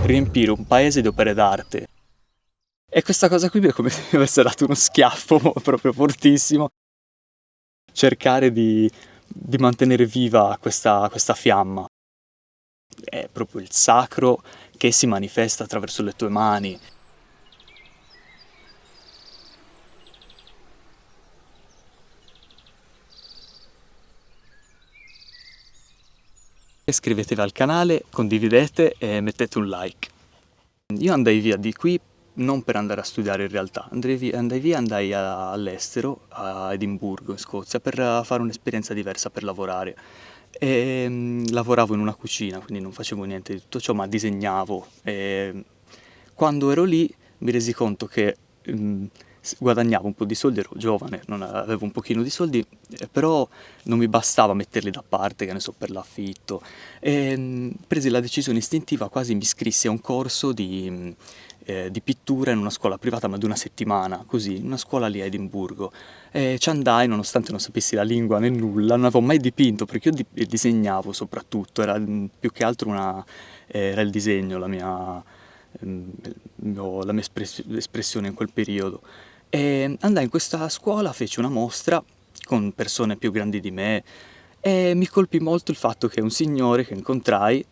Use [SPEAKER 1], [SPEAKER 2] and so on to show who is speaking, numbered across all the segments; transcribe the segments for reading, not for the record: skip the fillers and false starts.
[SPEAKER 1] riempire un paese di opere d'arte. E questa cosa qui mi è come se mi avesse dato uno schiaffo proprio fortissimo. Cercare di mantenere viva questa fiamma. È proprio il sacro che si manifesta attraverso le tue mani. Iscrivetevi al canale, condividete e mettete un like. Io andai via di qui non per andare a studiare in realtà, andai all'estero, a Edimburgo in Scozia, per fare un'esperienza diversa, per lavorare. Lavoravo in una cucina, quindi non facevo niente di tutto ciò, ma disegnavo. Quando ero lì mi resi conto che guadagnavo un po' di soldi, ero giovane, non avevo un pochino di soldi, però non mi bastava metterli da parte, che ne so, per l'affitto. Presi la decisione istintiva, quasi mi iscrissi a un corso di pittura in una scuola privata, ma di una settimana, così, in una scuola lì a Edimburgo. Ci andai, nonostante non sapessi la lingua né nulla, non avevo mai dipinto, perché io disegnavo soprattutto, era più che altro era il disegno la mia espressione in quel periodo. E andai in questa scuola, feci una mostra con persone più grandi di me e mi colpì molto il fatto che un signore che incontrai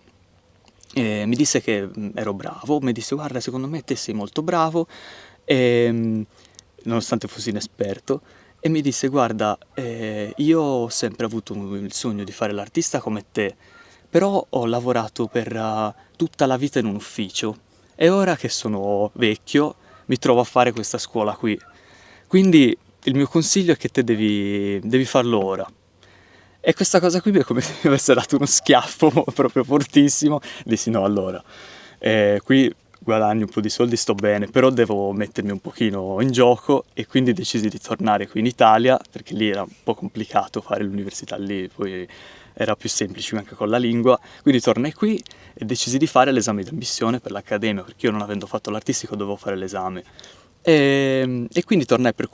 [SPEAKER 1] mi disse che ero bravo, mi disse guarda secondo me te sei molto bravo, nonostante fossi inesperto, e mi disse guarda io ho sempre avuto il sogno di fare l'artista come te, però ho lavorato per tutta la vita in un ufficio e ora che sono vecchio mi trovo a fare questa scuola qui. Quindi il mio consiglio è che te devi farlo ora. E questa cosa qui mi è come se mi avesse dato uno schiaffo proprio fortissimo. Dissi no, allora, qui guadagno un po' di soldi, sto bene, però devo mettermi un pochino in gioco e quindi decisi di tornare qui in Italia, perché lì era un po' complicato fare l'università lì, poi era più semplice anche con la lingua. Quindi tornai qui e decisi di fare l'esame di ammissione per l'accademia, perché io non avendo fatto l'artistico dovevo fare l'esame. E quindi tornai per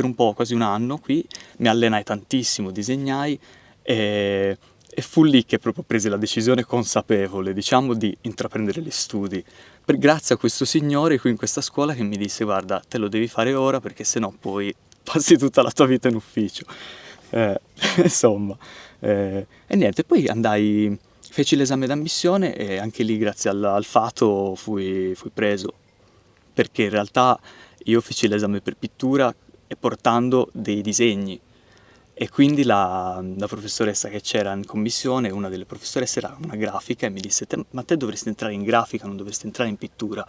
[SPEAKER 1] un po', quasi un anno qui, mi allenai tantissimo, disegnai e fu lì che proprio presi la decisione consapevole, diciamo, di intraprendere gli studi. Grazie a questo signore qui in questa scuola che mi disse guarda, te lo devi fare ora perché sennò poi passi tutta la tua vita in ufficio. Eh, insomma, e niente, poi feci l'esame d'ammissione e anche lì grazie al fato fui preso, perché in realtà io feci l'esame per pittura e portando dei disegni e quindi la professoressa che c'era in commissione, una delle professoresse era una grafica e mi disse ma te dovresti entrare in grafica, non dovresti entrare in pittura.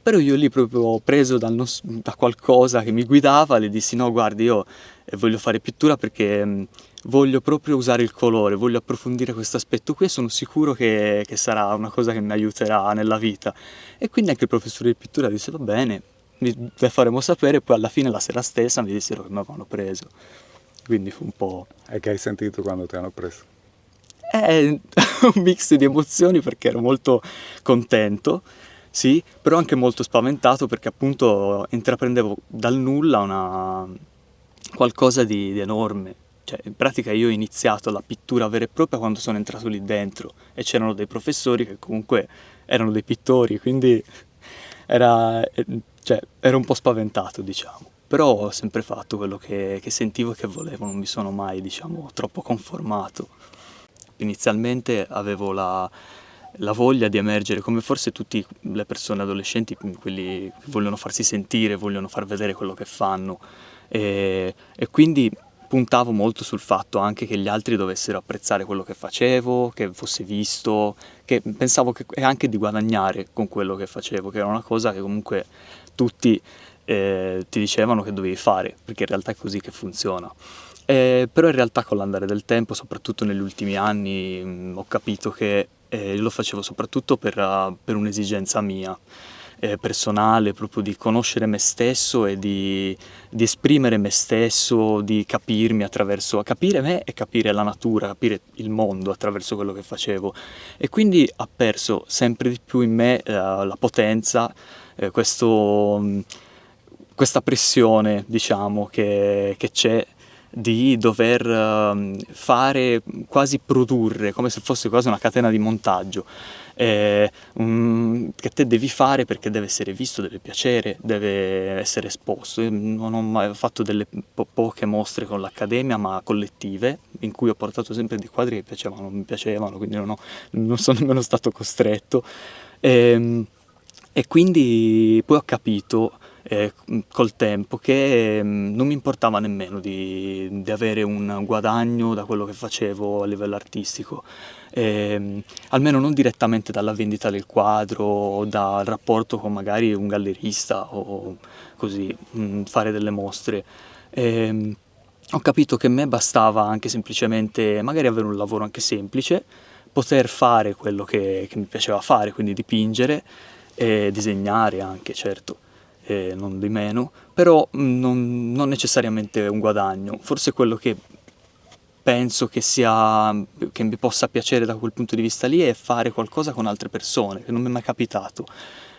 [SPEAKER 1] Però io lì proprio preso da qualcosa che mi guidava le dissi no guardi io voglio fare pittura perché voglio proprio usare il colore, voglio approfondire questo aspetto qui e sono sicuro che sarà una cosa che mi aiuterà nella vita. E quindi anche il professore di pittura disse va bene, le faremo sapere, poi alla fine la sera stessa mi dissero che mi avevano preso. Quindi fu un po'...
[SPEAKER 2] E che hai sentito quando ti hanno preso?
[SPEAKER 1] È un mix di emozioni perché ero molto contento, sì, però anche molto spaventato perché appunto intraprendevo dal nulla qualcosa di enorme. Cioè, in pratica io ho iniziato la pittura vera e propria quando sono entrato lì dentro e c'erano dei professori che comunque erano dei pittori, quindi era, cioè, ero un po' spaventato, diciamo. Però ho sempre fatto quello che sentivo e che volevo, non mi sono mai, diciamo, troppo conformato. Inizialmente avevo la voglia di emergere, come forse tutte le persone adolescenti, quelli che vogliono farsi sentire, vogliono far vedere quello che fanno. E quindi puntavo molto sul fatto anche che gli altri dovessero apprezzare quello che facevo, che fosse visto, che pensavo e anche di guadagnare con quello che facevo, che era una cosa che comunque tutti ti dicevano che dovevi fare, perché in realtà è così che funziona. Però in realtà con l'andare del tempo, soprattutto negli ultimi anni, ho capito che io lo facevo soprattutto per un'esigenza mia, personale, proprio di conoscere me stesso e di esprimere me stesso, di capire me e capire la natura, capire il mondo attraverso quello che facevo. E quindi ha perso sempre di più in me la potenza, questa pressione, diciamo, che c'è di dover fare, quasi produrre, come se fosse quasi una catena di montaggio, che te devi fare perché deve essere visto, deve piacere, deve essere esposto. Io non ho mai fatto delle poche mostre con l'Accademia, ma collettive, in cui ho portato sempre dei quadri che piacevano, mi piacevano, quindi non sono nemmeno stato costretto. Ehm, E quindi poi ho capito col tempo che non mi importava nemmeno di avere un guadagno da quello che facevo a livello artistico. Almeno non direttamente dalla vendita del quadro o dal rapporto con magari un gallerista o così, fare delle mostre. Ehm, Ho capito che a me bastava anche semplicemente magari avere un lavoro anche semplice, poter fare quello che mi piaceva fare, quindi dipingere e disegnare anche, certo, non di meno, però non necessariamente un guadagno. Forse quello che penso che mi possa piacere da quel punto di vista lì è fare qualcosa con altre persone, che non mi è mai capitato.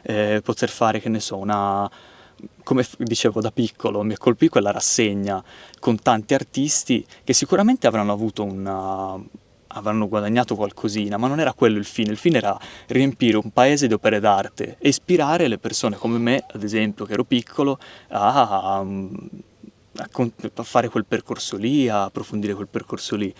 [SPEAKER 1] Poter fare, che ne so, come dicevo da piccolo, mi colpì quella rassegna con tanti artisti che sicuramente avranno guadagnato qualcosina, ma non era quello il fine era riempire un paese di opere d'arte e ispirare le persone come me, ad esempio, che ero piccolo, a, a fare quel percorso lì, a approfondire quel percorso lì.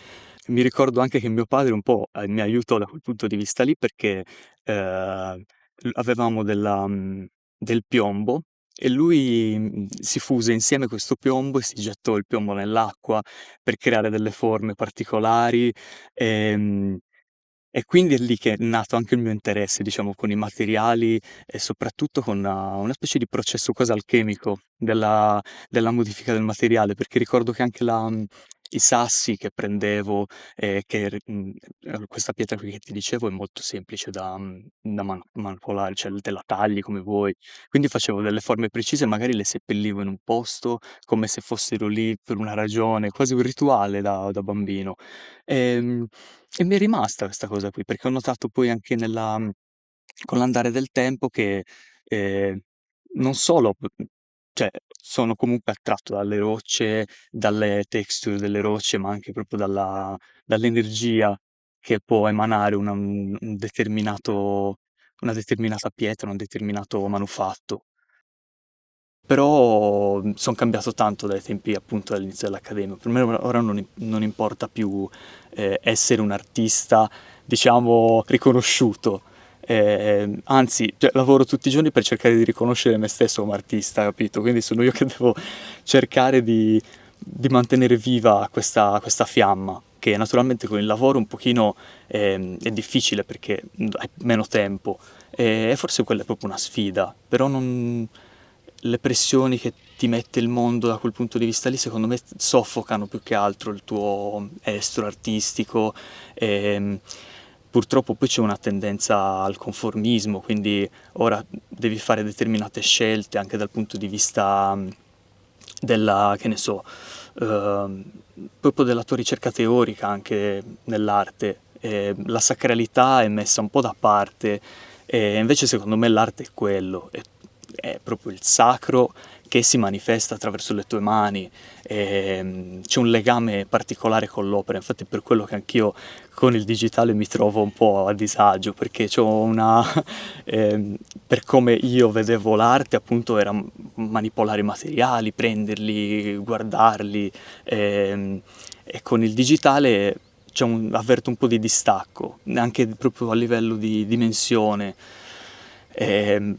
[SPEAKER 1] Mi ricordo anche che mio padre un po' mi aiutò da quel punto di vista lì perché avevamo del piombo e lui si fuse insieme questo piombo e si gettò il piombo nell'acqua per creare delle forme particolari. ehm, e quindi è lì che è nato anche il mio interesse, diciamo, con i materiali e soprattutto con una specie di processo quasi alchemico della modifica del materiale, perché ricordo che anche i sassi che prendevo, questa pietra qui che ti dicevo è molto semplice da manipolare, cioè te la tagli come vuoi. Quindi facevo delle forme precise, magari le seppellivo in un posto come se fossero lì per una ragione, quasi un rituale da bambino. Ehm, e mi è rimasta questa cosa qui, perché ho notato poi anche con l'andare del tempo che, ehm, non solo cioè sono comunque attratto dalle rocce, dalle texture delle rocce, ma anche proprio dall'energia che può emanare un determinato una determinata pietra, un determinato manufatto. Però son cambiato tanto dai tempi appunto dall'inizio dell'accademia. Per me ora non importa più essere un artista, diciamo, riconosciuto. Anzi, cioè, lavoro tutti i giorni per cercare di riconoscere me stesso come artista, capito? Quindi sono io che devo cercare di mantenere viva questa fiamma, che naturalmente con il lavoro un pochino è difficile perché hai meno tempo. E forse quella è proprio una sfida, però non le pressioni che ti mette il mondo da quel punto di vista lì, secondo me soffocano più che altro il tuo estro artistico. E, purtroppo poi c'è una tendenza al conformismo, quindi ora devi fare determinate scelte anche dal punto di vista che ne so, ehm, proprio della tua ricerca teorica anche nell'arte. La sacralità è messa un po' da parte e invece secondo me l'arte è quello, è proprio il sacro che si manifesta attraverso le tue mani. C'è un legame particolare con l'opera, infatti è per quello che anch'io con il digitale mi trovo un po' a disagio, perché ehm, per come io vedevo l'arte appunto era manipolare i materiali, prenderli, guardarli, e con il digitale avverto un po' di distacco, anche proprio a livello di dimensione.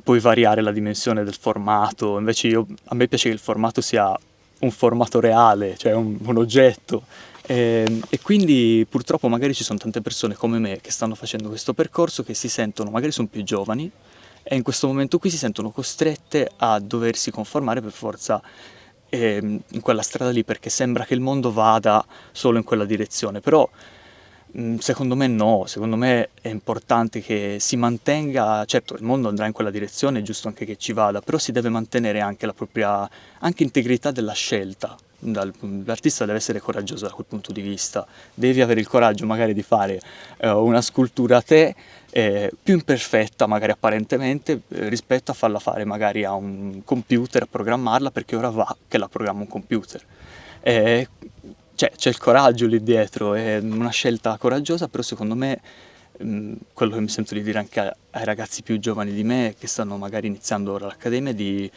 [SPEAKER 1] Puoi variare la dimensione del formato, invece a me piace che il formato sia un formato reale, cioè un oggetto. E quindi purtroppo magari ci sono tante persone come me che stanno facendo questo percorso che si sentono, magari sono più giovani, e in questo momento qui si sentono costrette a doversi conformare per forza in quella strada lì perché sembra che il mondo vada solo in quella direzione, però secondo me no, secondo me è importante che si mantenga, certo il mondo andrà in quella direzione, è giusto anche che ci vada, però si deve mantenere anche la propria anche integrità della scelta. L'artista deve essere coraggioso da quel punto di vista, devi avere il coraggio magari di fare una scultura a te più imperfetta magari apparentemente rispetto a farla fare magari a un computer, a programmarla perché ora va che la programma un computer. Eh, c'è il coraggio lì dietro, è una scelta coraggiosa, però secondo me quello che mi sento di dire anche ai ragazzi più giovani di me, che stanno magari iniziando ora l'accademia, è di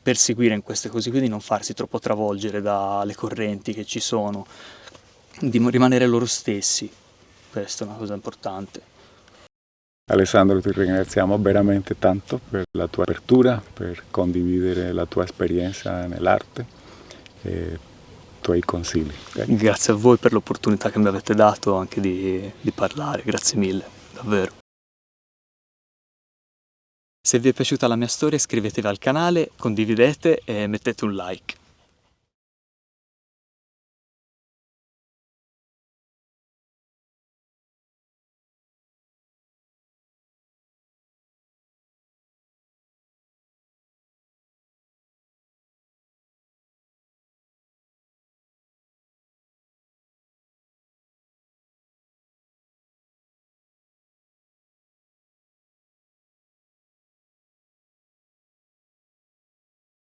[SPEAKER 1] perseguire in queste cose qui, di non farsi troppo travolgere dalle correnti che ci sono, di rimanere loro stessi. Questa è una cosa importante.
[SPEAKER 2] Alessandro, ti ringraziamo veramente tanto per la tua apertura, per condividere la tua esperienza nell'arte e i tuoi consigli. Okay?
[SPEAKER 1] Grazie a voi per l'opportunità che mi avete dato anche di parlare, grazie mille, davvero. Se vi è piaciuta la mia storia iscrivetevi al canale, condividete e mettete un like.